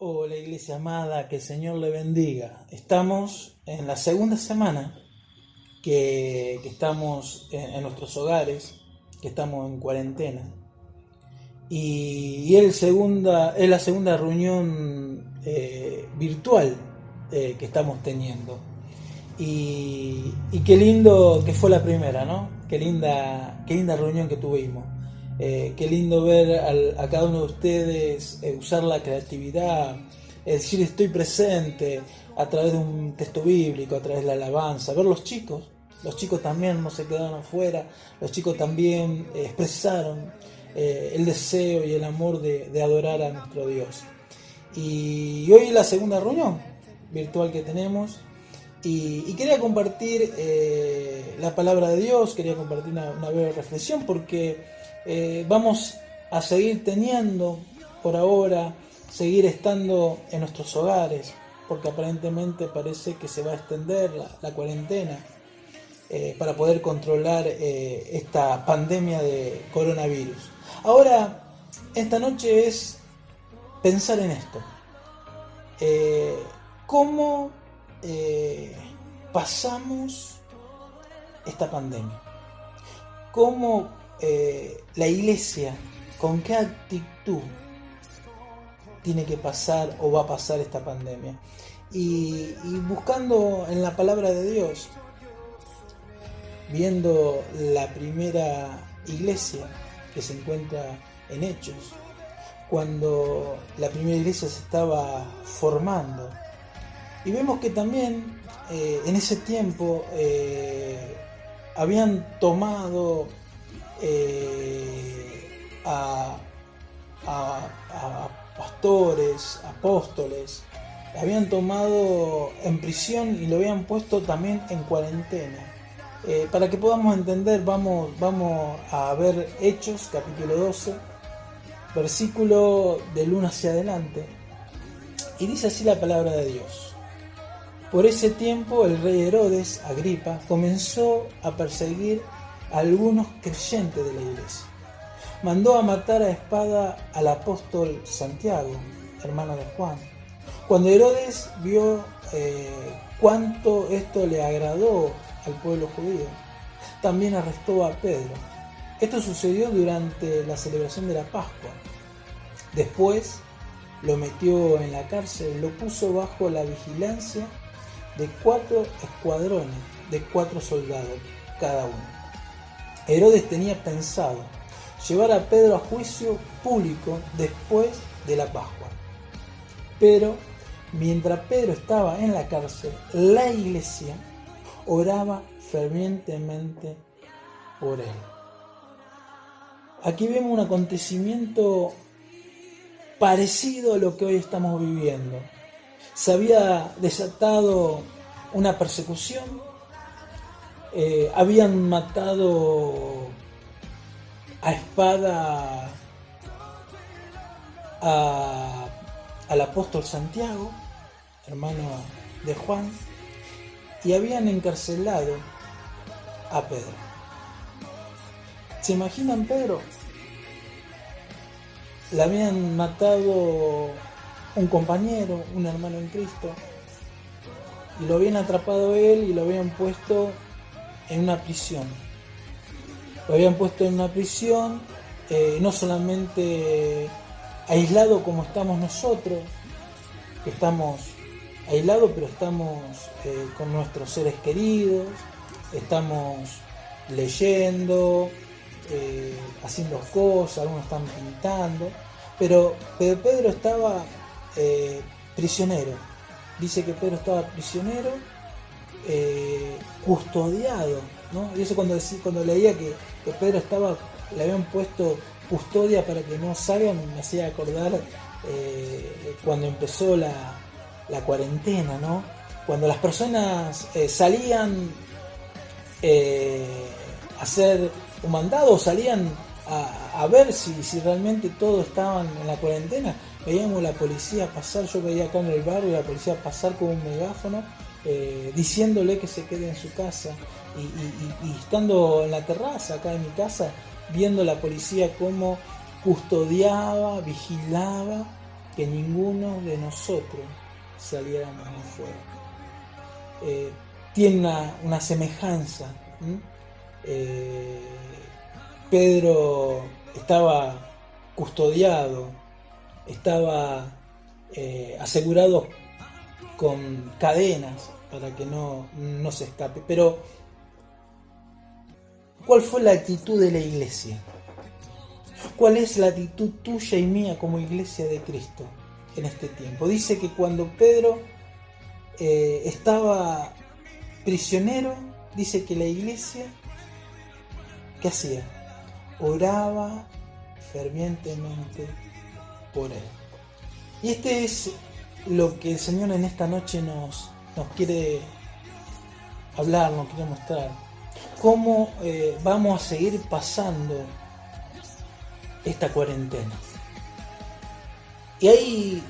Hola iglesia amada, que el Señor le bendiga. Estamos en la segunda semana que estamos en nuestros hogares, que estamos en cuarentena. Es la segunda reunión virtual que estamos teniendo. Y qué lindo que fue la primera, ¿no? Qué linda reunión que tuvimos. Qué lindo ver a cada uno de ustedes usar la creatividad, es decir, estoy presente a través de un texto bíblico, a través de la alabanza, ver los chicos también no se quedaron afuera, los chicos también expresaron el deseo y el amor de adorar a nuestro Dios. Y hoy es la segunda reunión virtual que tenemos. Y quería compartir la palabra de Dios, quería compartir una breve reflexión porque vamos a seguir teniendo por ahora, seguir estando en nuestros hogares, porque aparentemente parece que se va a extender la cuarentena para poder controlar esta pandemia de coronavirus. Ahora, esta noche es pensar en esto. ¿Cómo pasamos esta pandemia? ¿Cómo la iglesia, con qué actitud tiene que pasar o va a pasar esta pandemia? Y buscando en la palabra de Dios, viendo la primera iglesia que se encuentra en Hechos, cuando la primera iglesia se estaba formando, y vemos que también en ese tiempo habían tomado a, a pastores, apóstoles, habían tomado en prisión y lo habían puesto también en cuarentena. Para que podamos entender, vamos a ver Hechos capítulo 12, versículo del 1 hacia adelante, y dice así la palabra de Dios. Por ese tiempo el rey Herodes Agripa comenzó a perseguir a algunos creyentes de la iglesia. Mandó a matar a espada al apóstol Santiago, hermano de Juan. Cuando Herodes vio cuánto esto le agradó al pueblo judío, también arrestó a Pedro. Esto sucedió durante la celebración de la Pascua. Después lo metió en la cárcel, lo puso bajo la vigilancia de 4 escuadrones, de 4 soldados cada uno. Herodes tenía pensado llevar a Pedro a juicio público después de la Pascua. Pero mientras Pedro estaba en la cárcel, la iglesia oraba fervientemente por él. Aquí vemos un acontecimiento parecido a lo que hoy estamos viviendo. Se había desatado una persecución, habían matado a espada al apóstol Santiago, hermano de Juan, y habían encarcelado a Pedro. ¿Se imaginan Pedro? Le habían matado un compañero, un hermano en Cristo, y lo habían atrapado él y lo habían puesto en una prisión. Lo habían puesto en una prisión, no solamente aislado como estamos nosotros, que estamos aislados, pero estamos con nuestros seres queridos, estamos leyendo, haciendo cosas, algunos están pintando, pero Pedro estaba prisionero. Dice que Pedro estaba prisionero, custodiado, ¿no? Y eso cuando leía que Pedro le habían puesto custodia para que no salgan, me hacía acordar cuando empezó la cuarentena, ¿no? Cuando las personas salían a hacer un mandado, salían a ver si realmente todos estaban en la cuarentena. Veíamos la policía pasar, yo veía acá en el barrio la policía pasar con un megáfono diciéndole que se quede en su casa, y estando en la terraza acá en mi casa, viendo la policía cómo custodiaba, vigilaba que ninguno de nosotros saliéramos afuera. Tiene una semejanza. Pedro estaba custodiado, estaba asegurado con cadenas para que no se escape. Pero, ¿cuál fue la actitud de la iglesia? ¿Cuál es la actitud tuya y mía como iglesia de Cristo en este tiempo? Dice que cuando Pedro estaba prisionero, dice que la iglesia, ¿qué hacía? Oraba fervientemente por él. Y este es lo que el Señor en esta noche nos quiere hablar, nos quiere mostrar. Cómo vamos a seguir pasando esta cuarentena. Y hay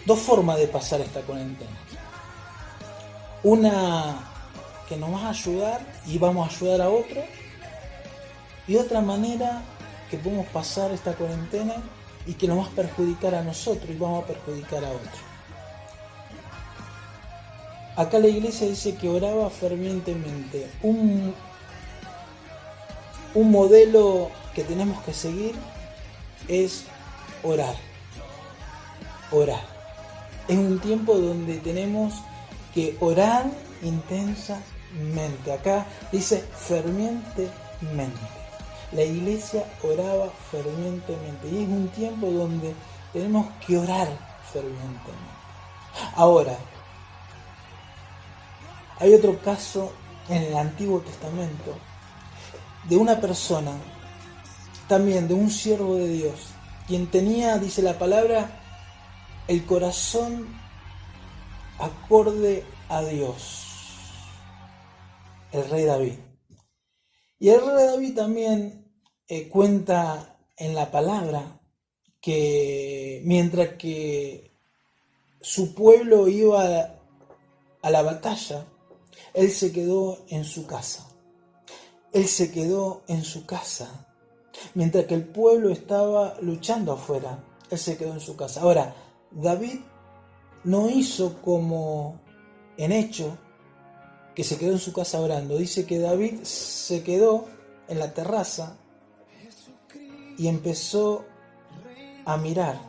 dos formas de pasar esta cuarentena. Una que nos va a ayudar y vamos a ayudar a otro. Y otra manera que podemos pasar esta cuarentena y que nos va a perjudicar a nosotros y vamos a perjudicar a otro. Acá la iglesia dice que oraba fervientemente. Un modelo que tenemos que seguir es orar. Orar. Es un tiempo donde tenemos que orar intensamente. Acá dice fervientemente. La iglesia oraba fervientemente. Y es un tiempo donde tenemos que orar fervientemente. Ahora, hay otro caso en el Antiguo Testamento de una persona, también de un siervo de Dios, quien tenía, dice la palabra, el corazón acorde a Dios, el rey David. Y el rey David también cuenta en la palabra que mientras que su pueblo iba a la batalla, él se quedó en su casa. Él se quedó en su casa. Mientras que el pueblo estaba luchando afuera, él se quedó en su casa. Ahora, David no hizo como en Hechos, que se quedó en su casa orando. Dice que David se quedó en la terraza y empezó a mirar.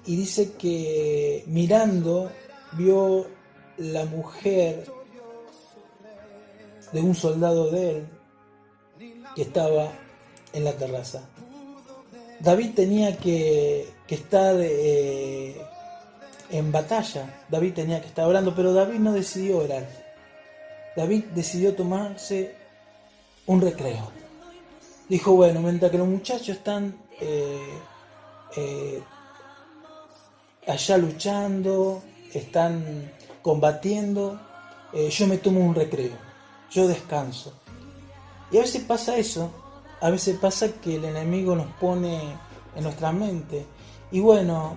Y dice que mirando vio la mujer de un soldado de él que estaba en la terraza. David tenía que estar en batalla, David tenía que estar orando, pero David no decidió orar. David decidió tomarse un recreo. Dijo, bueno, mientras que los muchachos están allá luchando, están combatiendo, yo me tomo un recreo, yo descanso. Y a veces pasa eso, a veces pasa que el enemigo nos pone en nuestra mente, y bueno,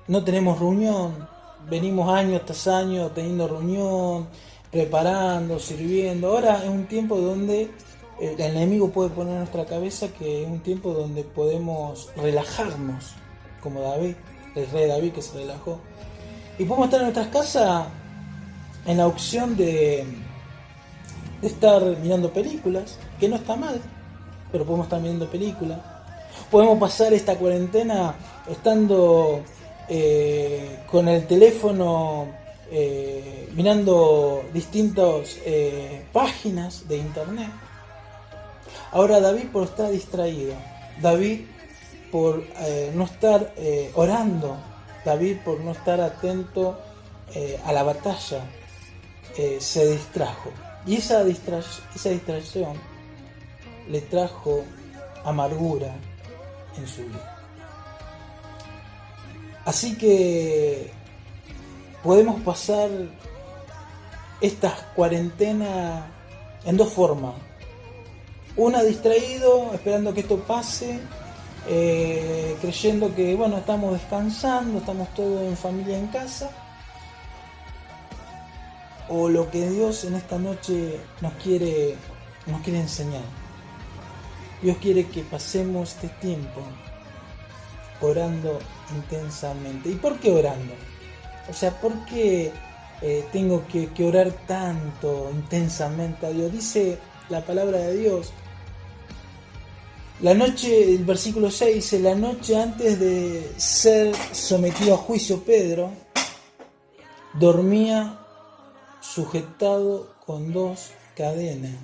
no tenemos reunión, venimos año tras año teniendo reunión, preparando, sirviendo. Ahora es un tiempo donde el enemigo puede poner en nuestra cabeza que es un tiempo donde podemos relajarnos, como David, el rey David que se relajó. Y podemos estar en nuestras casas en la opción de estar mirando películas, que no está mal, pero podemos estar mirando películas. Podemos pasar esta cuarentena estando con el teléfono mirando distintas páginas de internet. Ahora David por estar distraído, David por no estar orando, David por no estar atento a la batalla, se distrajo. Y esa distracción le trajo amargura en su vida. Así que podemos pasar estas cuarentenas en dos formas. Una, distraído, esperando que esto pase, creyendo que bueno, estamos descansando, estamos todos en familia en casa. O lo que Dios en esta noche nos quiere enseñar. Dios quiere que pasemos este tiempo orando intensamente. ¿Y por qué orando? O sea, ¿por qué tengo que orar tanto, intensamente a Dios? Dice la palabra de Dios, la noche, el versículo 6 dice, la noche antes de ser sometido a juicio Pedro, dormía sujetado con 2 cadenas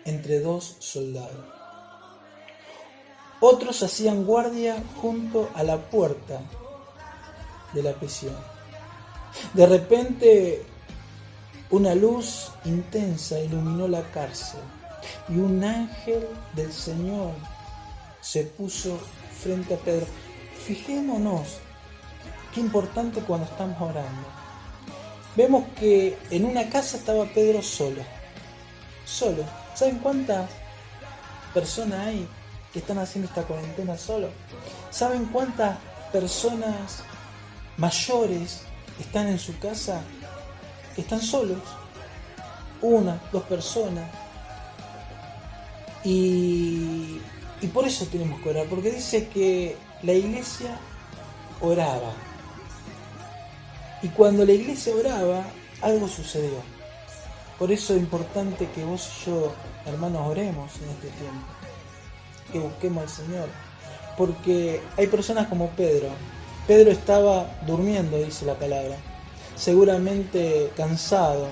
entre 2 soldados. Otros hacían guardia junto a la puerta de la prisión. De repente, una luz intensa iluminó la cárcel y un ángel del Señor se puso frente a Pedro. Fijémonos qué importante cuando estamos orando. Vemos que en una casa estaba Pedro solo. Solo. ¿Saben cuántas personas hay que están haciendo esta cuarentena solo? ¿Saben cuántas personas mayores están en su casa? Están solos. 1, 2 personas. Y por eso tenemos que orar, porque dice que la iglesia oraba. Y cuando la iglesia oraba, algo sucedió. Por eso es importante que vos y yo, hermanos, oremos en este tiempo. Que busquemos al Señor. Porque hay personas como Pedro. Pedro estaba durmiendo, dice la palabra. Seguramente cansado,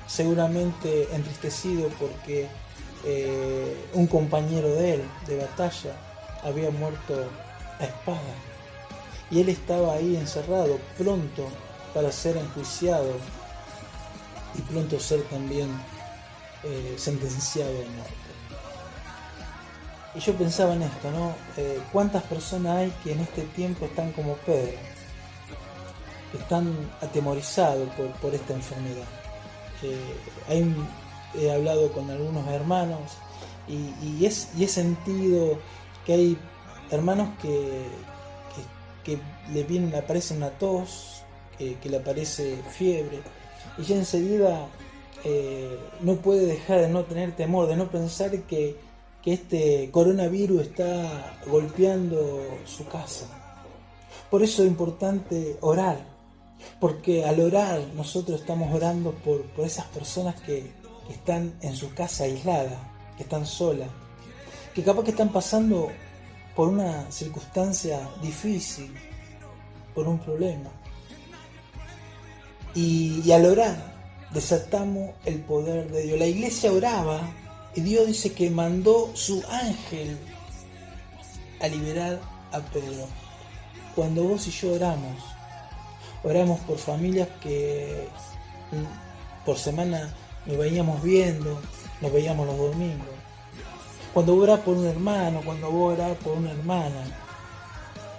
seguramente entristecido porque un compañero de él, de batalla, había muerto a espada. Y él estaba ahí encerrado, pronto para ser enjuiciado y pronto ser también sentenciado a muerte. Y yo pensaba en esto, ¿no? ¿Cuántas personas hay que en este tiempo están como Pedro? Que están atemorizados por esta enfermedad. He hablado con algunos hermanos y he sentido que hay hermanos que le aparece una tos, que le aparece fiebre, y ya enseguida no puede dejar de no tener temor, de no pensar que este coronavirus está golpeando su casa. Por eso es importante orar, porque al orar nosotros estamos orando por esas personas que están en su casa aisladas, que están solas, que capaz que están pasando por una circunstancia difícil, por un problema. Y al orar desatamos el poder de Dios. La iglesia oraba y Dios dice que mandó su ángel a liberar a Pedro. Cuando vos y yo oramos por familias que por semana nos veíamos viendo, nos veíamos los domingos. Cuando vos orás por un hermano, cuando vos orás por una hermana,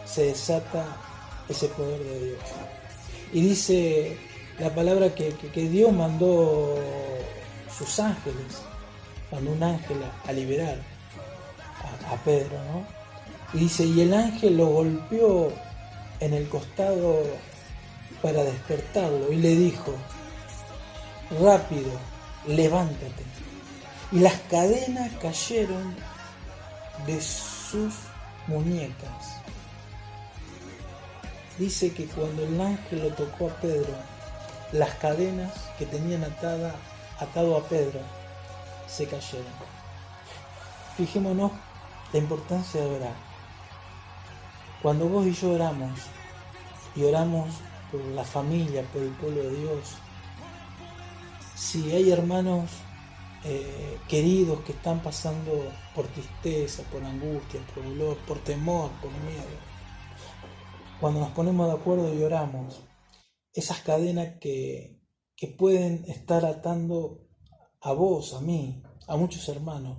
se desata ese poder de Dios. Y dice la palabra que Dios mandó sus ángeles, mandó un ángel a liberar a Pedro, ¿no? Y dice, y el ángel lo golpeó en el costado para despertarlo y le dijo, rápido, levántate. Y las cadenas cayeron de sus muñecas. Dice que cuando el ángel lo tocó a Pedro, las cadenas que tenían atado a Pedro se cayeron. Fijémonos la importancia de orar. Cuando vos y yo oramos, y oramos por la familia, por el pueblo de Dios, si hay hermanos queridos que están pasando por tristeza, por angustia, por dolor, por temor, por miedo, cuando nos ponemos de acuerdo y oramos, esas cadenas que pueden estar atando a vos, a mí, a muchos hermanos,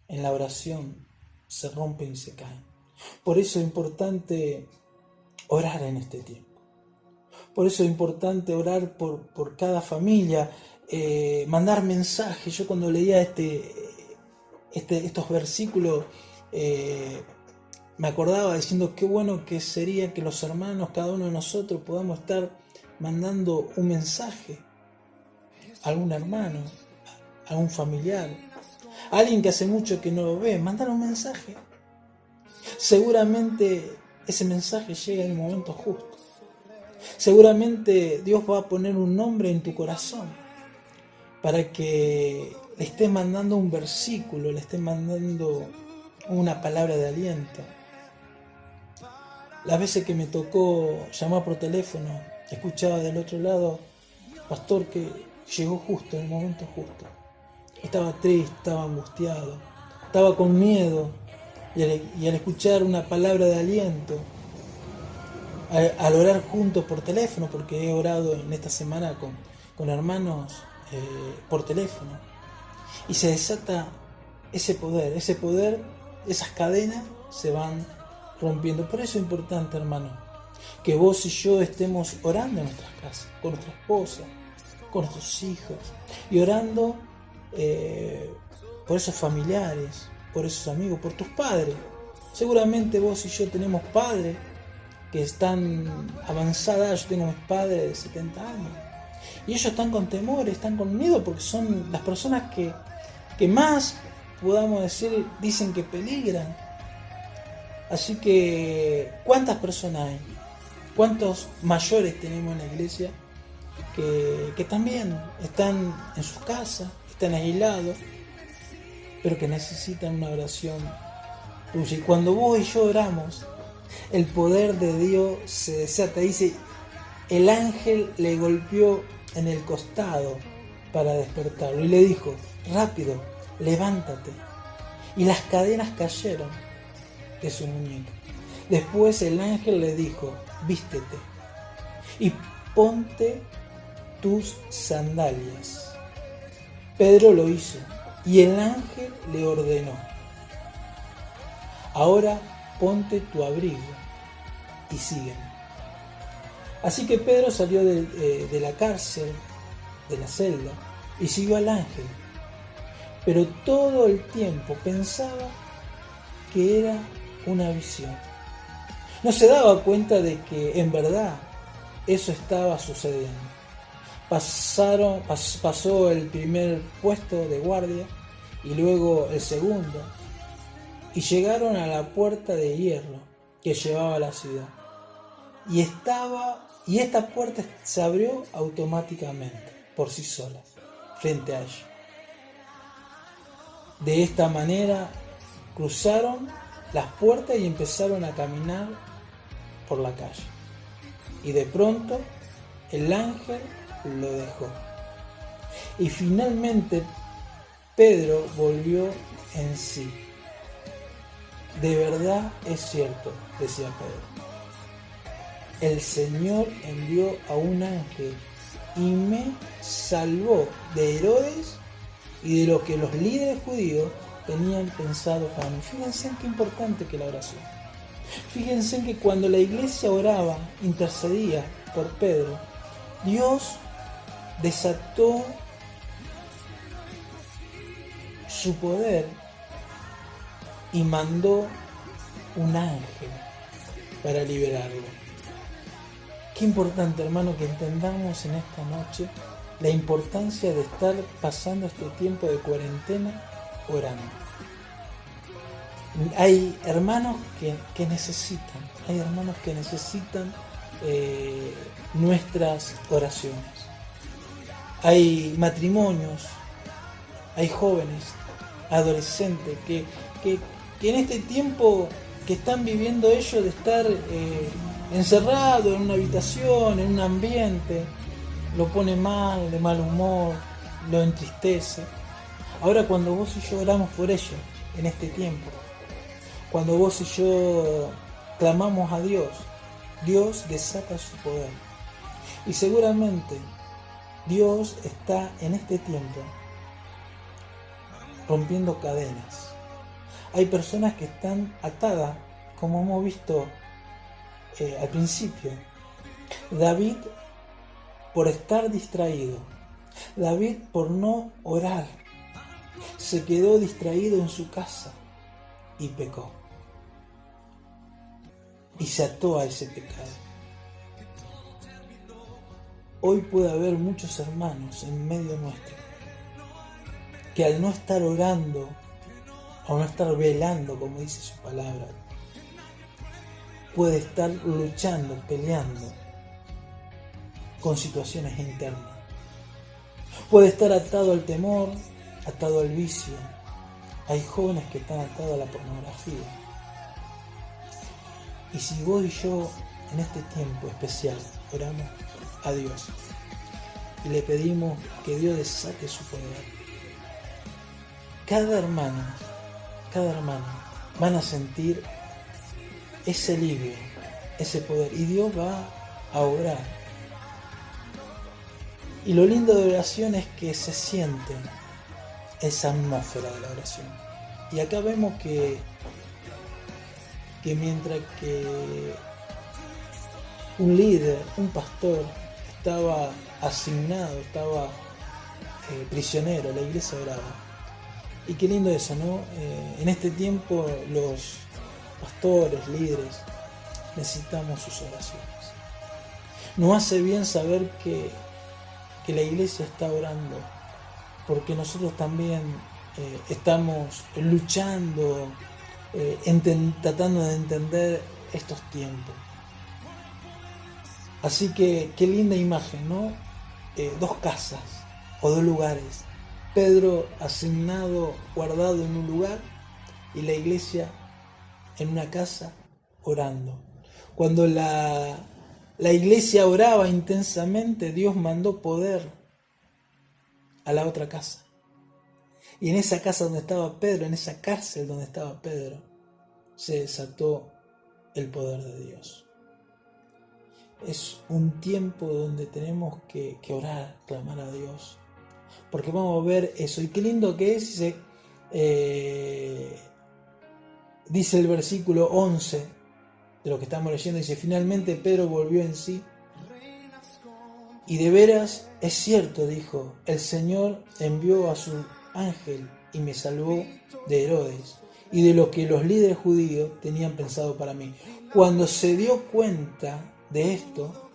en la oración se rompen y se caen. Por eso es importante orar en este tiempo. Por eso es importante orar por cada familia, mandar mensajes. Yo cuando leía estos versículos me acordaba diciendo qué bueno que sería que los hermanos, cada uno de nosotros, podamos estar mandando un mensaje a algún hermano, a un familiar, a alguien que hace mucho que no lo ve. Mandar un mensaje. Seguramente ese mensaje llega en el momento justo. Seguramente Dios va a poner un nombre en tu corazón para que le estés mandando un versículo, le estés mandando una palabra de aliento. Las veces que me tocó llamar por teléfono, escuchaba del otro lado, pastor, que llegó justo, en el momento justo. Estaba triste, estaba angustiado, estaba con miedo, y al escuchar una palabra de aliento, al orar juntos por teléfono, porque he orado en esta semana con hermanos por teléfono, y se desata ese poder, esas cadenas se van rompiendo. Por eso es importante, hermano, que vos y yo estemos orando en nuestras casas, con nuestra esposa, con nuestros hijos, y orando por esos familiares, por esos amigos, por tus padres. Seguramente vos y yo tenemos padres que están avanzadas. Yo tengo mis padres de 70 años y ellos están con temor, están con miedo, porque son las personas que más, podamos decir, dicen que peligran. Así que, ¿cuántas personas hay? ¿Cuántos mayores tenemos en la iglesia que también están en sus casas, están aislados, pero que necesitan una oración tuya? Y cuando vos y yo oramos, el poder de Dios se desata. Dice, el ángel le golpeó en el costado para despertarlo y le dijo, rápido, levántate. Y las cadenas cayeron de su muñeca. Después el ángel le dijo, vístete y ponte tus sandalias. Pedro lo hizo y el ángel le ordenó, ahora ponte tu abrigo y sígueme. Así que Pedro salió de la cárcel, de la celda, y siguió al ángel. Pero todo el tiempo pensaba que era una visión. No se daba cuenta de que en verdad eso estaba sucediendo. Pasó el primer puesto de guardia y luego el segundo, y llegaron a la puerta de hierro que llevaba a la ciudad. Y esta puerta se abrió automáticamente, por sí sola, frente a ellos. De esta manera cruzaron las puertas y empezaron a caminar por la calle. Y de pronto el ángel lo dejó. Y finalmente Pedro volvió en sí. De verdad es cierto, decía Pedro. El Señor envió a un ángel y me salvó de Herodes y de lo que los líderes judíos tenían pensado para mí. Fíjense en qué importante que la oración. Fíjense en que cuando la iglesia oraba, intercedía por Pedro, Dios desató su poder y mandó un ángel para liberarlo. Qué importante, hermano, que entendamos en esta noche la importancia de estar pasando este tiempo de cuarentena orando. Hay hermanos que necesitan nuestras oraciones. Hay matrimonios, hay jóvenes, adolescentes que en este tiempo que están viviendo ellos de estar encerrado en una habitación, en un ambiente, lo pone mal, de mal humor, lo entristece. Ahora cuando vos y yo oramos por ellos en este tiempo, cuando vos y yo clamamos a Dios, Dios desata su poder. Y seguramente Dios está en este tiempo rompiendo cadenas. Hay personas que están atadas, como hemos visto al principio. David por estar distraído, David por no orar, se quedó distraído en su casa y pecó. Y se ató a ese pecado. Hoy puede haber muchos hermanos en medio nuestro que al no estar orando, o no estar velando, como dice su palabra, puede estar luchando, peleando con situaciones internas. Puede estar atado al temor, atado al vicio. Hay jóvenes que están atados a la pornografía. Y si vos y yo en este tiempo especial oramos a Dios y le pedimos que Dios desate su poder, cada hermana van a sentir ese alivio, ese poder, y Dios va a obrar. Y lo lindo de la oración es que se siente esa atmósfera de la oración. Y acá vemos que mientras que un líder, un pastor, estaba asignado, estaba prisionero, la iglesia oraba. Y qué lindo eso, ¿no? En este tiempo los pastores, líderes, necesitamos sus oraciones. Nos hace bien saber que la iglesia está orando, porque nosotros también estamos luchando, tratando de entender estos tiempos. Así que qué linda imagen, ¿no? Dos casas o dos lugares. Pedro asignado, guardado en un lugar, y la iglesia en una casa orando. Cuando la iglesia oraba intensamente, Dios mandó poder a la otra casa. Y en esa casa donde estaba Pedro, en esa cárcel donde estaba Pedro, se desató el poder de Dios. Es un tiempo donde tenemos que orar, clamar a Dios, porque vamos a ver eso. Y qué lindo que es, dice el versículo 11 de lo que estamos leyendo, dice: finalmente Pedro volvió en sí, y de veras es cierto, dijo, el Señor envió a su ángel y me salvó de Herodes y de lo que los líderes judíos tenían pensado para mí. Cuando se dio cuenta de esto,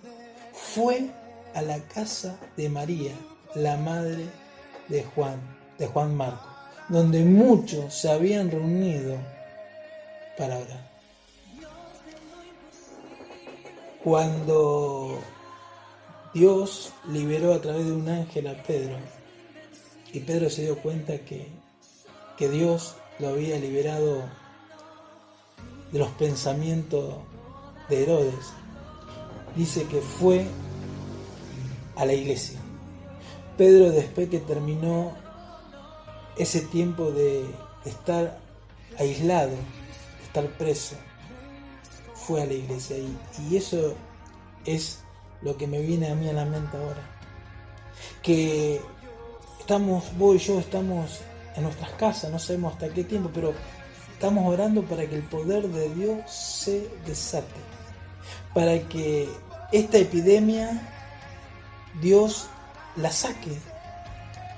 fue a la casa de María, la madre de Juan Marco, donde muchos se habían reunido para orar. Cuando Dios liberó a través de un ángel a Pedro, y Pedro se dio cuenta que Dios lo había liberado de los pensamientos de Herodes, dice que fue a la iglesia. Pedro, después que terminó ese tiempo de estar aislado, de estar preso, fue a la iglesia. Y eso es lo que me viene a mí a la mente ahora. Que vos y yo estamos en nuestras casas, no sabemos hasta qué tiempo, pero estamos orando para que el poder de Dios se desate. Para que esta epidemia Dios la saque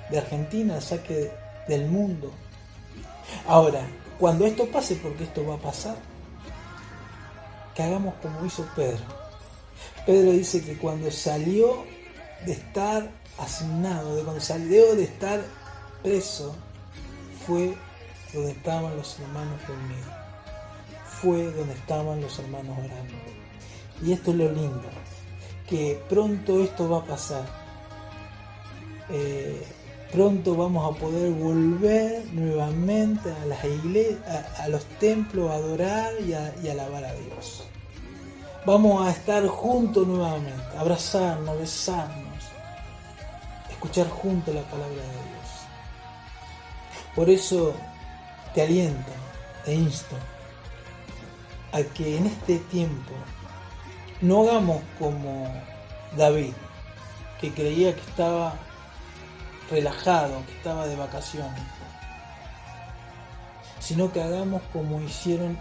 de Argentina, la saque del mundo. Ahora, cuando esto pase, porque esto va a pasar, que hagamos como hizo Pedro. Pedro dice que cuando salió de estar asignado, cuando salió de estar preso, fue donde estaban los hermanos reunidos. Fue donde estaban los hermanos orando. Y esto es lo lindo, que pronto esto va a pasar. Pronto vamos a poder volver nuevamente a las iglesias, a los templos, a adorar y a alabar a Dios. Vamos a estar juntos nuevamente, abrazarnos, besarnos, escuchar juntos la palabra de Dios. Por eso te aliento, te insto a que en este tiempo no hagamos como David, que creía que estaba relajado, que estaba de vacaciones, sino que hagamos como hicieron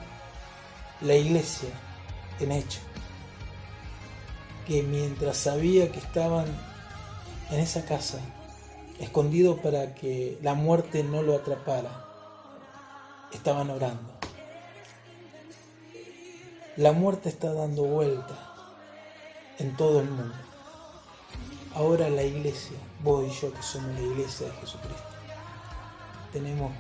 la iglesia en Hechos, que mientras sabía que estaban en esa casa, escondidos para que la muerte no lo atrapara, estaban orando. La muerte está dando vuelta en todo el mundo. Ahora la iglesia, vos y yo que somos la iglesia de Jesucristo, tenemos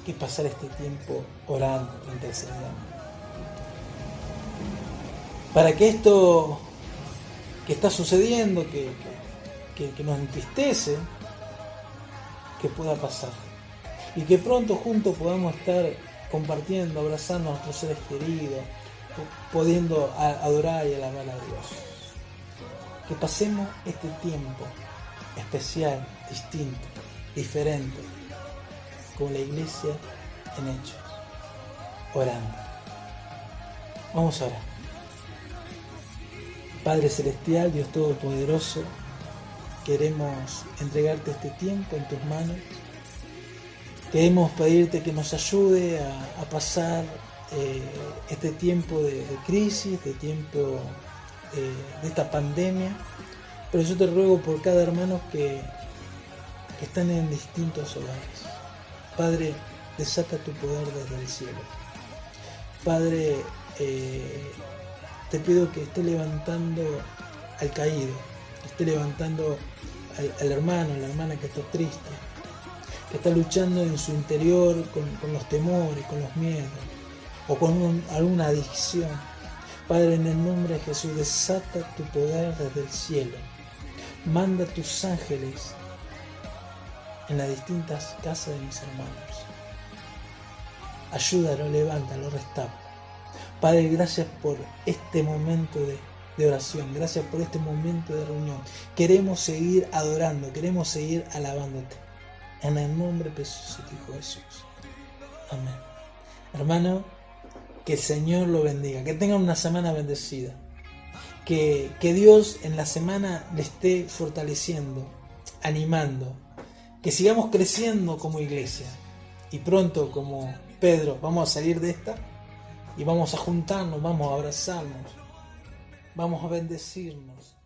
que pasar este tiempo orando, intercediendo. para que esto que está sucediendo, que nos entristece, que pueda pasar. Y que pronto juntos podamos estar compartiendo, abrazando a nuestros seres queridos, pudiendo adorar y alabar a Dios. Que pasemos este tiempo especial, distinto, diferente, con la iglesia en hechos, orando. Vamos a orar. Padre Celestial, Dios Todopoderoso, queremos entregarte este tiempo en tus manos. Queremos pedirte que nos ayude a pasar este tiempo de crisis, de tiempo de esta pandemia. Pero yo te ruego por cada hermano que están en distintos hogares. Padre, desata tu poder desde el cielo. Padre, te pido que esté levantando al caído, que esté levantando al hermano, a la hermana que está triste, que está luchando en su interior con los temores, con los miedos, o con alguna adicción. Padre, en el nombre de Jesús, desata tu poder desde el cielo. Manda tus ángeles en las distintas casas de mis hermanos. Ayúdalo, levántalo, restaura. Padre, gracias por este momento de oración, gracias por este momento de reunión. Queremos seguir adorando, queremos seguir alabándote. En el nombre precioso de tu Hijo Jesús. Amén. Hermano, que el Señor lo bendiga, que tengan una semana bendecida. Que Dios en la semana le esté fortaleciendo, animando. Que sigamos creciendo como iglesia. Y pronto, como Pedro, vamos a salir de esta y vamos a juntarnos, vamos a abrazarnos, vamos a bendecirnos.